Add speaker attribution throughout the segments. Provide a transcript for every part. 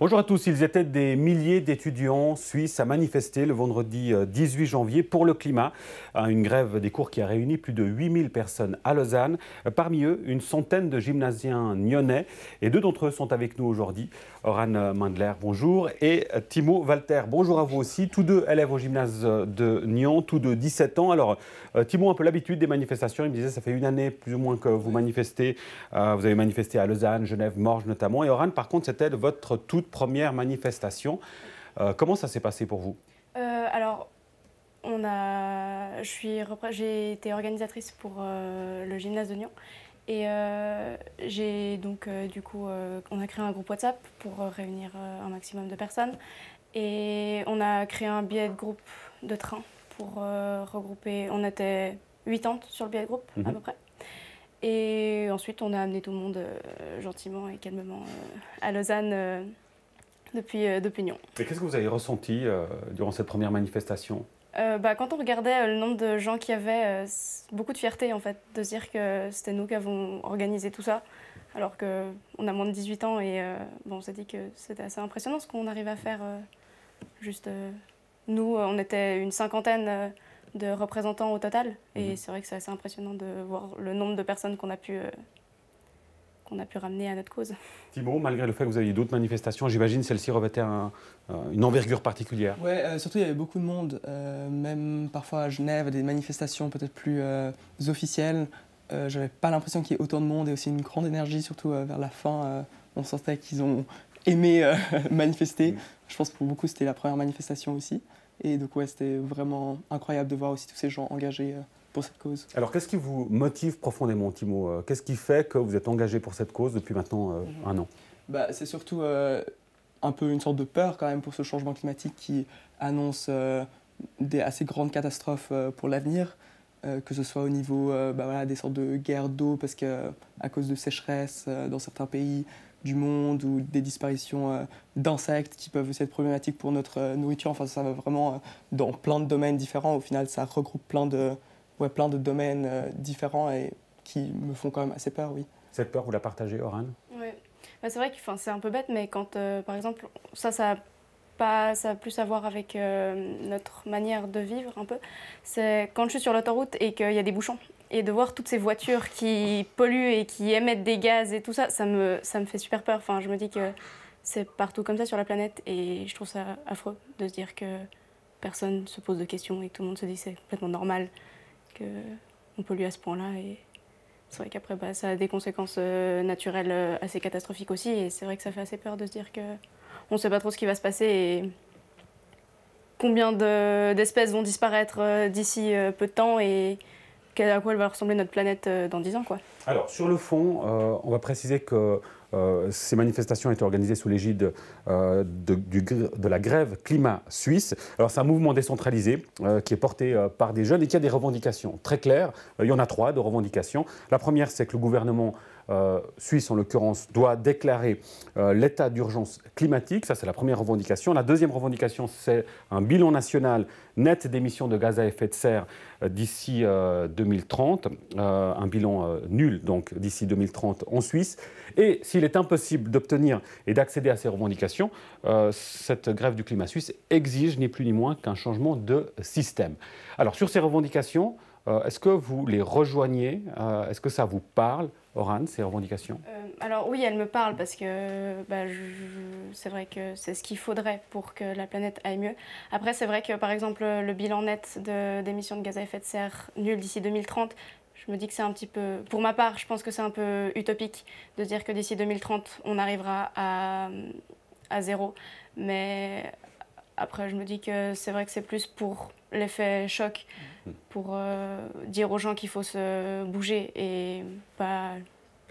Speaker 1: Bonjour à tous, ils étaient des milliers d'étudiants suisses à manifester le vendredi 18 janvier pour le climat. Une grève des cours qui a réuni plus de 8000 personnes à Lausanne. Parmi eux, une centaine de gymnasiens nyonnais et deux d'entre eux sont avec nous aujourd'hui. Oran Mandler, bonjour, et Timo Walter, bonjour à vous aussi. Tous deux élèves au gymnase de Nyon, tous deux 17 ans. Alors, Timo, un peu l'habitude des manifestations, il me disait ça fait une année plus ou moins que vous manifestez. Vous avez manifesté à Lausanne, Genève, Morges notamment. Et Oran, par contre, c'était votre toute première manifestation. Comment ça s'est passé pour vous?
Speaker 2: Alors, j'ai été organisatrice pour le gymnase de Nyon. Et on a créé un groupe WhatsApp pour réunir un maximum de personnes. Et on a créé un billet de groupe de train pour regrouper. On était 80 sur le billet de groupe, à peu près. Et ensuite, on a amené tout le monde gentiment et calmement à Lausanne depuis Nyon.
Speaker 1: Et qu'est-ce que vous avez ressenti durant cette première manifestation?
Speaker 2: Quand on regardait le nombre de gens qu'il y avait, beaucoup de fierté en fait, de se dire que c'était nous qui avons organisé tout ça, alors qu'on a moins de 18 ans et on s'est dit que c'était assez impressionnant ce qu'on arrive à faire. Nous, on était une cinquantaine de représentants au total, et c'est vrai que c'est assez impressionnant de voir le nombre de personnes qu'on a pu ramener à notre cause.
Speaker 1: Thibaut, malgré le fait que vous aviez d'autres manifestations, j'imagine celle-ci revêtait une envergure particulière.
Speaker 3: Oui, surtout il y avait beaucoup de monde, même parfois à Genève, des manifestations peut-être plus officielles. J'avais pas l'impression qu'il y ait autant de monde et aussi une grande énergie, surtout vers la fin. On sentait qu'ils ont aimé manifester. Je pense que pour beaucoup c'était la première manifestation aussi. Et donc ouais, c'était vraiment incroyable de voir aussi tous ces gens engagés pour cette cause.
Speaker 1: Alors qu'est-ce qui vous motive profondément, Timo? Qu'est-ce qui fait que vous êtes engagé pour cette cause depuis maintenant un an?
Speaker 3: C'est surtout un peu une sorte de peur quand même pour ce changement climatique qui annonce des assez grandes catastrophes pour l'avenir, que ce soit au niveau des sortes de guerres d'eau parce qu'à cause de sécheresse dans certains pays du monde ou des disparitions d'insectes qui peuvent aussi être problématiques pour notre nourriture. Enfin, ça va vraiment dans plein de domaines différents. Au final, ça regroupe plein de domaines différents et qui me font quand même assez peur, oui.
Speaker 1: Cette peur, vous la partagez, Oran?
Speaker 2: Oui, c'est vrai que c'est un peu bête, mais quand, par exemple, ça a plus à voir avec notre manière de vivre un peu. C'est quand je suis sur l'autoroute et qu'il y a des bouchons, et de voir toutes ces voitures qui polluent et qui émettent des gaz et tout ça, ça me fait super peur. Enfin, je me dis que c'est partout comme ça sur la planète, et je trouve ça affreux de se dire que personne ne se pose de questions et que tout le monde se dit que c'est complètement normal qu'on pollue à ce point-là. Et c'est vrai qu'après, ça a des conséquences naturelles assez catastrophiques aussi, et c'est vrai que ça fait assez peur de se dire qu'on ne sait pas trop ce qui va se passer et combien d'espèces vont disparaître d'ici peu de temps, et à quoi elle va ressembler notre planète dans 10 ans, quoi.
Speaker 1: Alors, sur le fond, on va préciser que ces manifestations étaient organisées sous l'égide de la grève climat suisse. Alors, c'est un mouvement décentralisé qui est porté par des jeunes et qui a des revendications très claires. Il y en a 3 de revendications. La première, c'est que le gouvernement suisse, en l'occurrence, doit déclarer l'état d'urgence climatique. Ça, c'est la première revendication. La deuxième revendication, c'est un bilan national net d'émissions de gaz à effet de serre d'ici 2030. Un bilan nul, donc, d'ici 2030 en Suisse. Et s'il est impossible d'obtenir et d'accéder à ces revendications, cette grève du climat suisse exige ni plus ni moins qu'un changement de système. Alors, sur ces revendications, est-ce que vous les rejoignez? Est-ce que ça vous parle, Oran, ces revendications?
Speaker 2: Alors oui, elles me parlent parce que c'est vrai que c'est ce qu'il faudrait pour que la planète aille mieux. Après, c'est vrai que par exemple, le bilan net d'émissions de gaz à effet de serre nul d'ici 2030, je me dis que c'est un petit peu, pour ma part, je pense que c'est un peu utopique de dire que d'ici 2030, on arrivera à zéro. Mais après, je me dis que c'est vrai que c'est plus pour l'effet choc, pour dire aux gens qu'il faut se bouger et pas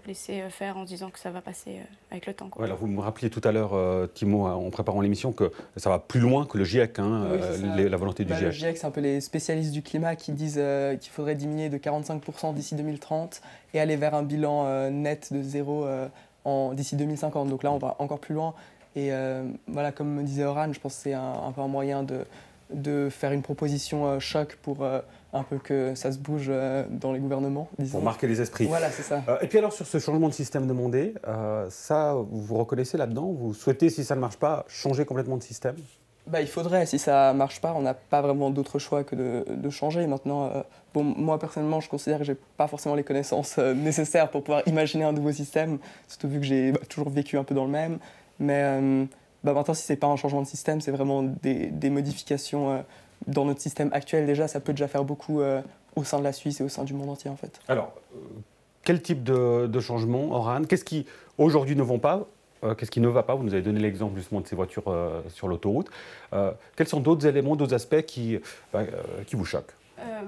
Speaker 2: laisser faire en se disant que ça va passer avec le temps, quoi.
Speaker 1: Alors, vous me rappeliez tout à l'heure, Timo, en préparant l'émission, que ça va plus loin que le GIEC, la volonté du GIEC.
Speaker 3: Le GIEC, c'est un peu les spécialistes du climat qui disent qu'il faudrait diminuer de 45% d'ici 2030 et aller vers un bilan net de zéro d'ici 2050. Donc là, on va encore plus loin. Et comme me disait Oran, je pense que c'est un peu un moyen de faire une proposition choc pour un peu que ça se bouge dans les gouvernements, disons.
Speaker 1: Pour marquer les esprits.
Speaker 3: Voilà, c'est ça.
Speaker 1: Et puis alors sur ce changement de système demandé, ça, vous vous reconnaissez là-dedans? Vous souhaitez, si ça ne marche pas, changer complètement de système?
Speaker 3: Bah, il faudrait, si ça ne marche pas, on n'a pas vraiment d'autre choix que de changer. Maintenant, bon, moi personnellement, je considère que je n'ai pas forcément les connaissances nécessaires pour pouvoir imaginer un nouveau système, surtout vu que j'ai toujours vécu un peu dans le même. Mais bah, maintenant, si ce n'est pas un changement de système, c'est vraiment des modifications dans notre système actuel. Déjà, ça peut déjà faire beaucoup au sein de la Suisse et au sein du monde entier, en fait.
Speaker 1: Alors, quel type de changement, Orhan? Qu'est-ce qui, aujourd'hui, ne vont pas? Qu'est-ce qui ne va pas? Vous nous avez donné l'exemple justement de ces voitures sur l'autoroute. Quels sont d'autres éléments, d'autres aspects qui vous choquent?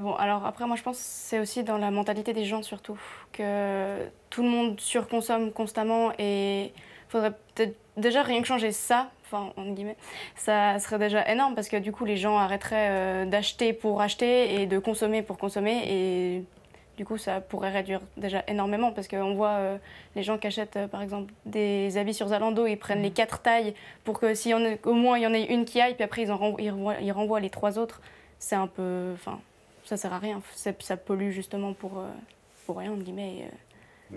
Speaker 2: Bon, alors après, moi je pense que c'est aussi dans la mentalité des gens surtout, que tout le monde surconsomme constamment et il faudrait peut-être déjà rien que changer ça, enfin entre guillemets, ça serait déjà énorme parce que du coup les gens arrêteraient d'acheter pour acheter et de consommer pour consommer et du coup ça pourrait réduire déjà énormément parce qu'on voit les gens qui achètent par exemple des habits sur Zalando, ils prennent les 4 tailles pour que si au moins il y en ait une qui aille puis après ils renvoient les 3 autres, c'est un peu... Enfin, ça sert à rien, ça pollue justement pour rien, entre guillemets.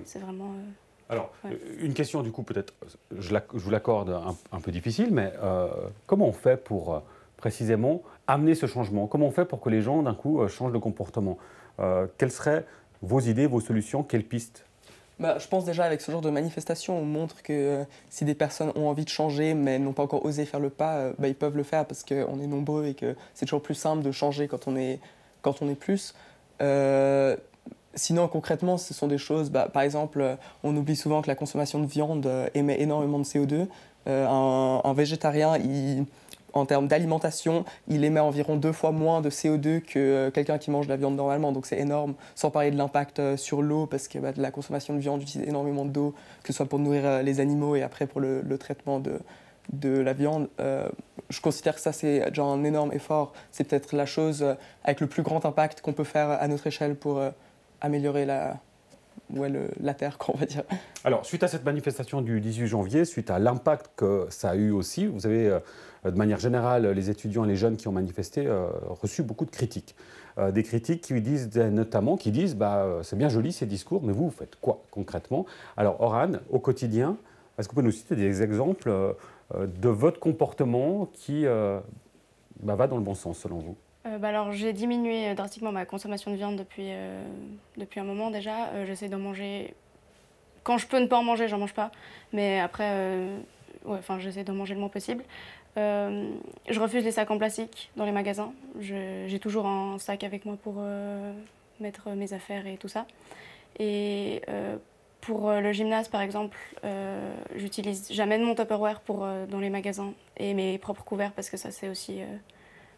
Speaker 2: C'est vraiment...
Speaker 1: Alors,
Speaker 2: ouais.
Speaker 1: une question du coup peut-être, je vous l'accorde, un peu difficile, mais comment on fait pour précisément amener ce changement? Comment on fait pour que les gens d'un coup changent de comportement? Quelles seraient vos idées, vos solutions, quelles pistes?
Speaker 3: Bah, je pense déjà avec ce genre de manifestation, on montre que si des personnes ont envie de changer mais n'ont pas encore osé faire le pas, bah, ils peuvent le faire parce qu'on est nombreux et que c'est toujours plus simple de changer quand on est plus. Sinon, concrètement, ce sont des choses, bah, par exemple, on oublie souvent que la consommation de viande émet énormément de CO2. Un végétarien, en termes d'alimentation, il émet environ 2 fois moins de CO2 que quelqu'un qui mange de la viande normalement. Donc c'est énorme, sans parler de l'impact sur l'eau, parce que bah, la consommation de viande utilise énormément d'eau, que ce soit pour nourrir les animaux et après pour le traitement de la viande. Je considère que ça, c'est déjà un énorme effort. C'est peut-être la chose avec le plus grand impact qu'on peut faire à notre échelle pour améliorer la Terre, quoi, on va dire.
Speaker 1: Alors, suite à cette manifestation du 18 janvier, suite à l'impact que ça a eu aussi, vous avez, de manière générale, les étudiants et les jeunes qui ont manifesté reçu beaucoup de critiques. Des critiques qui disent notamment, c'est bien joli ces discours, mais vous faites quoi concrètement? Alors, Orhan, au quotidien, est-ce que vous pouvez nous citer des exemples de votre comportement qui va dans le bon sens, selon vous?
Speaker 2: Alors j'ai diminué drastiquement ma consommation de viande depuis un moment déjà. J'essaie d'en manger... Quand je peux ne pas en manger, j'en mange pas. Mais après, j'essaie d'en manger le moins possible. Je refuse les sacs en plastique dans les magasins. J'ai toujours un sac avec moi pour mettre mes affaires et tout ça. Et pour le gymnase, par exemple, j'amène mon Tupperware dans les magasins et mes propres couverts parce que ça, c'est aussi...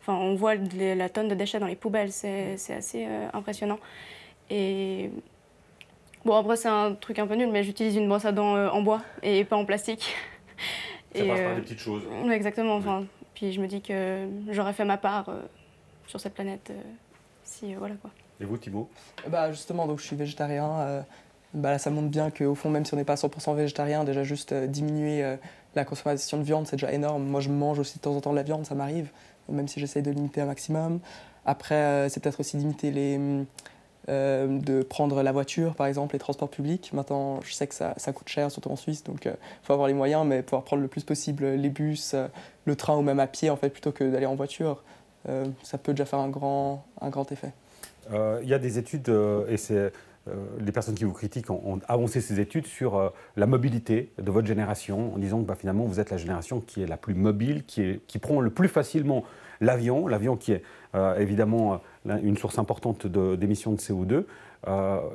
Speaker 2: on voit la tonne de déchets dans les poubelles, c'est assez impressionnant. Et bon, après, c'est un truc un peu nul, mais j'utilise une brosse à dents en bois et pas en plastique.
Speaker 1: Ça passe par des petites choses.
Speaker 2: Exactement. Enfin, puis je me dis que j'aurais fait ma part sur cette planète voilà quoi.
Speaker 1: Et vous, Thibaut?
Speaker 3: Bah, justement, donc, je suis végétarien. Là, ça montre bien qu'au fond, même si on n'est pas 100% végétarien, déjà juste diminuer la consommation de viande, c'est déjà énorme. Moi, je mange aussi de temps en temps de la viande, ça m'arrive, même si j'essaie de limiter un maximum. Après, c'est peut-être aussi limiter de prendre la voiture, par exemple, les transports publics. Maintenant, je sais que ça coûte cher, surtout en Suisse, donc il faut avoir les moyens, mais pouvoir prendre le plus possible les bus, le train ou même à pied, en fait, plutôt que d'aller en voiture, ça peut déjà faire un grand effet.
Speaker 1: Il y a des études, et c'est... les personnes qui vous critiquent ont avancé ces études sur la mobilité de votre génération, en disant que finalement vous êtes la génération qui est la plus mobile, qui prend le plus facilement l'avion qui est évidemment une source importante d'émissions de CO2.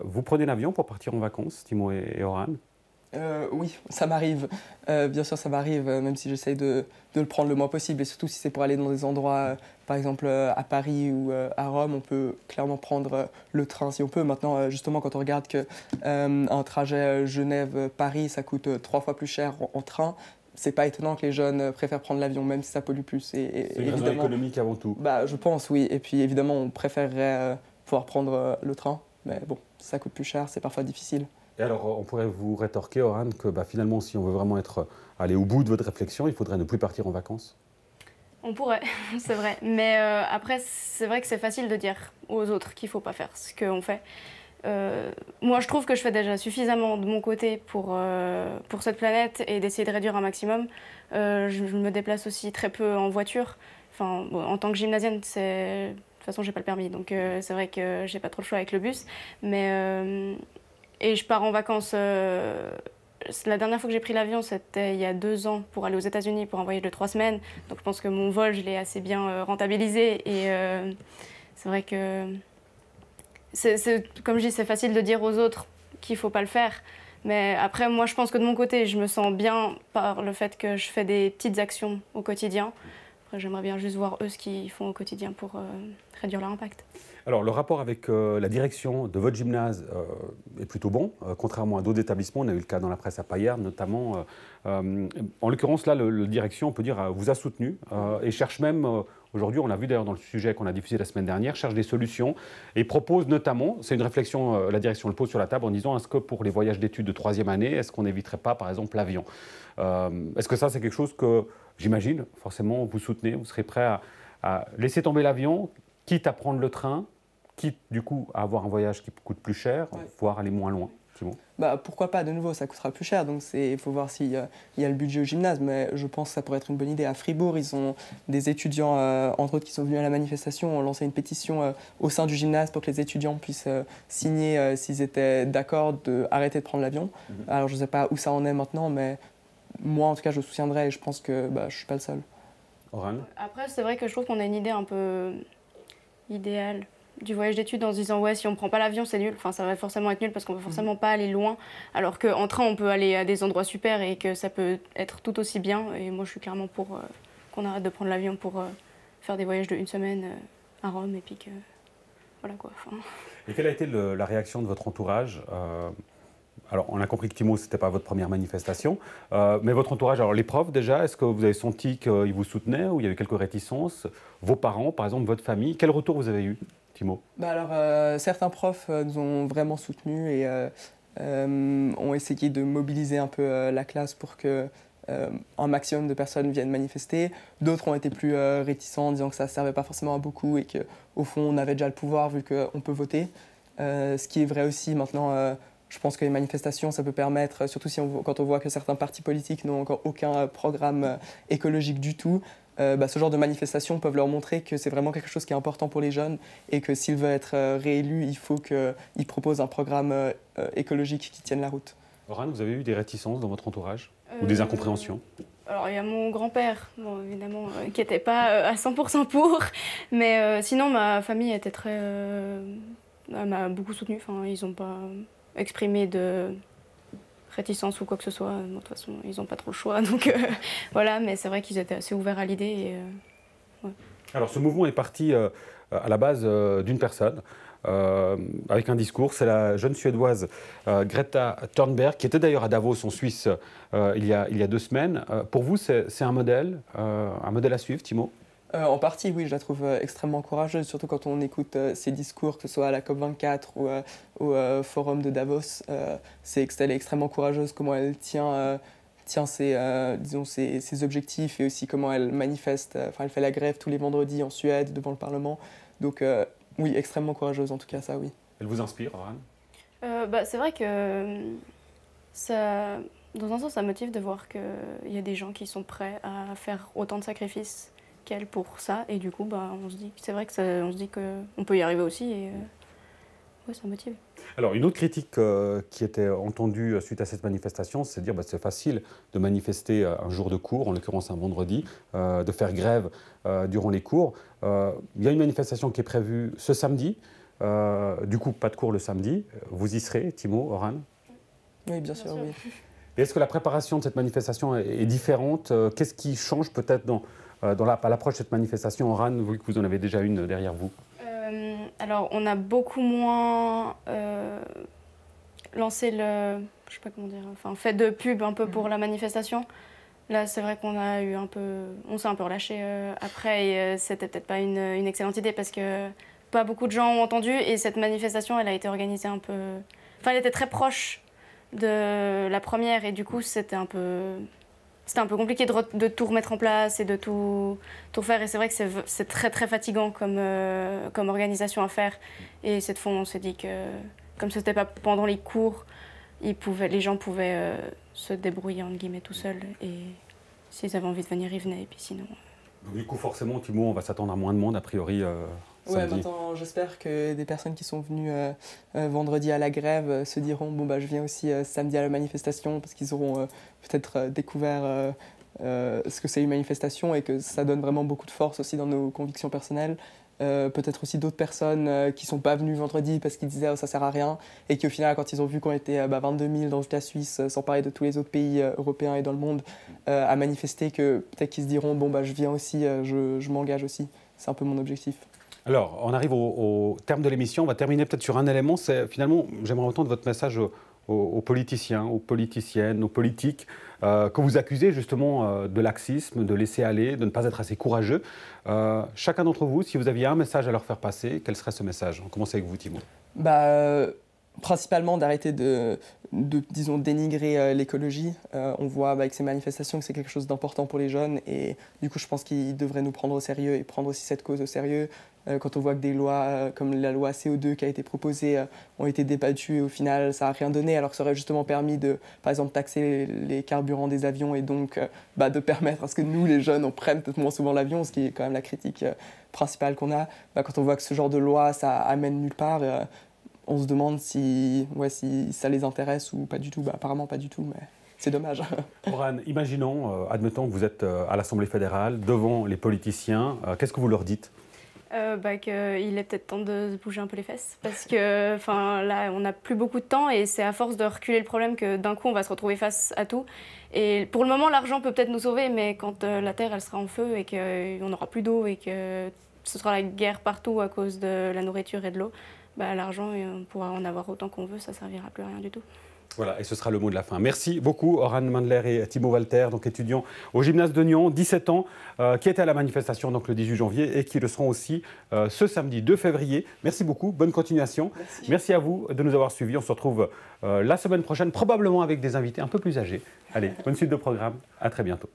Speaker 1: Vous prenez l'avion pour partir en vacances, Timo et Orhan?
Speaker 3: Oui, ça m'arrive. Bien sûr, ça m'arrive, même si j'essaye de le prendre le moins possible. Et surtout si c'est pour aller dans des endroits, par exemple à Paris ou à Rome, on peut clairement prendre le train si on peut. Maintenant, justement, quand on regarde qu'un trajet Genève-Paris, ça coûte 3 fois plus cher en train, c'est pas étonnant que les jeunes préfèrent prendre l'avion, même si ça pollue plus.
Speaker 1: C'est une raison économique avant tout.
Speaker 3: Bah, je pense, oui. Et puis évidemment, on préférerait pouvoir prendre le train. Mais bon, si ça coûte plus cher, c'est parfois difficile.
Speaker 1: Et alors, on pourrait vous rétorquer, Orhan, que finalement, si on veut vraiment aller au bout de votre réflexion, il faudrait ne plus partir en vacances?
Speaker 2: On pourrait, c'est vrai. Mais après, c'est vrai que c'est facile de dire aux autres qu'il ne faut pas faire ce qu'on fait. Moi, je trouve que je fais déjà suffisamment de mon côté pour cette planète et d'essayer de réduire un maximum. Je me déplace aussi très peu en voiture. Enfin, bon, en tant que gymnasienne, de toute façon, j'ai pas le permis, donc c'est vrai que j'ai pas trop le choix avec le bus. Mais et je pars en vacances. La dernière fois que j'ai pris l'avion, c'était il y a 2 ans pour aller aux États-Unis pour un voyage de 3 semaines. Donc je pense que mon vol, je l'ai assez bien rentabilisé. Et c'est vrai que, comme je dis, c'est facile de dire aux autres qu'il ne faut pas le faire. Mais après, moi, je pense que de mon côté, je me sens bien par le fait que je fais des petites actions au quotidien. Après, j'aimerais bien juste voir eux ce qu'ils font au quotidien pour réduire leur impact.
Speaker 1: Alors, le rapport avec la direction de votre gymnase est plutôt bon, contrairement à d'autres établissements. On a eu le cas dans la presse à Payerne, notamment. En l'occurrence, là, la direction, on peut dire, vous a soutenu et cherche même, aujourd'hui, on l'a vu d'ailleurs dans le sujet qu'on a diffusé la semaine dernière, cherche des solutions et propose notamment, c'est une réflexion, la direction le pose sur la table en disant, est-ce que pour les voyages d'études de 3e année, est-ce qu'on n'éviterait pas, par exemple, l'avion? Est-ce que ça, c'est quelque chose que, j'imagine, forcément, vous soutenez, vous serez prêt à laisser tomber l'avion, quitte à prendre le train, quitte du coup à avoir un voyage qui coûte plus cher, voire aller moins loin? Simon?
Speaker 3: Bah, pourquoi pas, de nouveau, ça coûtera plus cher, donc il faut voir s'il y a le budget au gymnase, mais je pense que ça pourrait être une bonne idée. À Fribourg, ils ont des étudiants, entre autres, qui sont venus à la manifestation, ont lancé une pétition au sein du gymnase pour que les étudiants puissent signer s'ils étaient d'accord d'arrêter de prendre l'avion. Alors je ne sais pas où ça en est maintenant, mais moi en tout cas je soutiendrai et je pense que je ne suis pas le seul.
Speaker 1: Oran?
Speaker 2: Après, c'est vrai que je trouve qu'on a une idée un peu idéale du voyage d'études en se disant ouais, si on prend pas l'avion c'est nul, enfin ça va forcément être nul parce qu'on va forcément pas aller loin, alors qu'en train on peut aller à des endroits super et que ça peut être tout aussi bien. Et moi je suis clairement pour qu'on arrête de prendre l'avion pour faire des voyages de 1 semaine à Rome et puis que voilà quoi. Enfin...
Speaker 1: Et quelle a été la réaction de votre entourage? Alors, on a compris que Timo, ce n'était pas votre première manifestation, mais votre entourage, alors les profs déjà, est-ce que vous avez senti qu'ils vous soutenaient ou il y a eu quelques réticences? Vos parents, par exemple, votre famille, quel retour vous avez eu, Timo?
Speaker 3: Alors, certains profs nous ont vraiment soutenus et ont essayé de mobiliser un peu la classe pour que un maximum de personnes viennent manifester. D'autres ont été plus réticents, disant que ça ne servait pas forcément à beaucoup et qu'au fond, on avait déjà le pouvoir vu qu'on peut voter. Ce qui est vrai aussi maintenant. Je pense que les manifestations, ça peut permettre, surtout quand on voit que certains partis politiques n'ont encore aucun programme écologique du tout, ce genre de manifestations peuvent leur montrer que c'est vraiment quelque chose qui est important pour les jeunes et que s'ils veulent être réélus, il faut qu'ils proposent un programme écologique qui tienne la route.
Speaker 1: Oran, vous avez eu des réticences dans votre entourage ou des incompréhensions?
Speaker 2: Alors, il y a mon grand-père, bon, évidemment, qui n'était pas à 100% pour, mais sinon, ma famille était m'a beaucoup soutenue. Enfin, ils n'ont pas exprimé de réticence ou quoi que ce soit. De toute façon, ils n'ont pas trop le choix, donc voilà. Mais c'est vrai qu'ils étaient assez ouverts à l'idée. Ouais.
Speaker 1: Alors, ce mouvement est parti à la base d'une personne. Avec un discours, c'est la jeune Suédoise Greta Thunberg, qui était d'ailleurs à Davos en Suisse il y a 2 semaines. Pour vous, c'est un modèle à suivre, Timo?
Speaker 3: En partie, oui, je la trouve extrêmement courageuse, surtout quand on écoute ses discours, que ce soit à la COP24 ou au forum de Davos. Elle est extrêmement courageuse, comment elle tient ses objectifs et aussi comment elle manifeste. Elle fait la grève tous les vendredis en Suède devant le Parlement. Donc oui, extrêmement courageuse en tout cas, ça oui.
Speaker 1: Elle vous inspire, Oran?
Speaker 2: C'est vrai que dans un sens, ça motive de voir qu'il y a des gens qui sont prêts à faire autant de sacrifices qu'elle pour ça. Et du coup, on se dit, c'est vrai que on se dit qu'on peut y arriver aussi. Et ouais, ça motive.
Speaker 1: Alors, une autre critique qui était entendue suite à cette manifestation, c'est de dire c'est facile de manifester un jour de cours, en l'occurrence un vendredi, de faire grève durant les cours. Il y a une manifestation qui est prévue ce samedi. Du coup, pas de cours le samedi. Vous y serez, Timo, Oran?
Speaker 3: Oui, bien sûr, oui.
Speaker 1: Et est-ce que la préparation de cette manifestation est différente? Qu'est-ce qui change peut-être à l'approche de cette manifestation, Oran, vu que vous en avez déjà une derrière vous?
Speaker 2: Alors, on a beaucoup moins lancé je sais pas comment dire, fait de pub un peu pour la manifestation. Là, c'est vrai qu'on s'est un peu relâché après et c'était peut-être pas une excellente idée parce que pas beaucoup de gens ont entendu et cette manifestation, elle a été organisée un peu... elle était très proche de la première et du coup, c'était un peu c'était un peu compliqué de tout remettre en place et de tout faire. Et c'est vrai que c'est très très fatigant comme organisation à faire. Et cette fois, on s'est dit que comme ce n'était pas pendant les cours, les gens pouvaient se débrouiller entre guillemets tout seuls. Et s'ils avaient envie de venir, ils venaient. Et puis sinon...
Speaker 1: Donc, du coup, forcément, Timo, on va s'attendre à moins de monde, a priori,
Speaker 3: Ouais,
Speaker 1: samedi.
Speaker 3: maintenant, j'espère que des personnes qui sont venues vendredi à la grève se diront bon, bah, je viens aussi samedi à la manifestation, parce qu'ils auront peut-être découvert ce que c'est une manifestation et que ça donne vraiment beaucoup de force aussi dans nos convictions personnelles. Peut-être aussi d'autres personnes qui ne sont pas venues vendredi parce qu'ils disaient ça ne sert à rien, et qui au final, quand ils ont vu qu'on était 22 000 dans toute la Suisse, sans parler de tous les autres pays européens et dans le monde, à manifester, que peut-être qu'ils se diront bon, bah, je viens aussi, je m'engage aussi. C'est un peu mon objectif.
Speaker 1: Alors, on arrive au terme de l'émission. On va terminer peut-être sur un élément. C'est finalement, j'aimerais entendre votre message aux politiciens, aux politiciennes, aux politiques, que vous accusez justement de laxisme, de laisser aller, de ne pas être assez courageux. Chacun d'entre vous, si vous aviez un message à leur faire passer, quel serait ce message? On commence avec vous, Timo.
Speaker 3: Principalement d'arrêter disons, dénigrer l'écologie. On voit avec ces manifestations que c'est quelque chose d'important pour les jeunes, et du coup je pense qu'ils devraient nous prendre au sérieux et prendre aussi cette cause au sérieux. Quand on voit que des lois comme la loi CO2 qui a été proposée ont été débattues et au final ça n'a rien donné, alors que ça aurait justement permis de, par exemple, taxer les carburants des avions et donc de permettre à ce que nous les jeunes on prenne peut-être moins souvent l'avion, ce qui est quand même la critique principale qu'on a. Quand on voit que ce genre de loi ça amène nulle part, on se demande si ça les intéresse ou pas du tout. Apparemment pas du tout, mais c'est dommage.
Speaker 1: Oran, imaginons, admettons que vous êtes à l'Assemblée fédérale, devant les politiciens. Qu'est-ce que vous leur dites?
Speaker 2: Qu'il est peut-être temps de se bouger un peu les fesses, parce que là, on n'a plus beaucoup de temps et c'est à force de reculer le problème que d'un coup, on va se retrouver face à tout. Et pour le moment, l'argent peut peut-être nous sauver, mais quand la Terre elle sera en feu et qu'on n'aura plus d'eau et que ce sera la guerre partout à cause de la nourriture et de l'eau, l'argent, on pourra en avoir autant qu'on veut, ça ne servira plus à rien du tout.
Speaker 1: Voilà, et ce sera le mot de la fin. Merci beaucoup, Oran Mandler et Timo Walter, donc étudiants au gymnase de Nyon, 17 ans, qui étaient à la manifestation donc, le 18 janvier et qui le seront aussi ce samedi 2 février. Merci beaucoup, bonne continuation. Merci à vous de nous avoir suivis. On se retrouve la semaine prochaine, probablement avec des invités un peu plus âgés. Allez, bonne suite de programme, à très bientôt.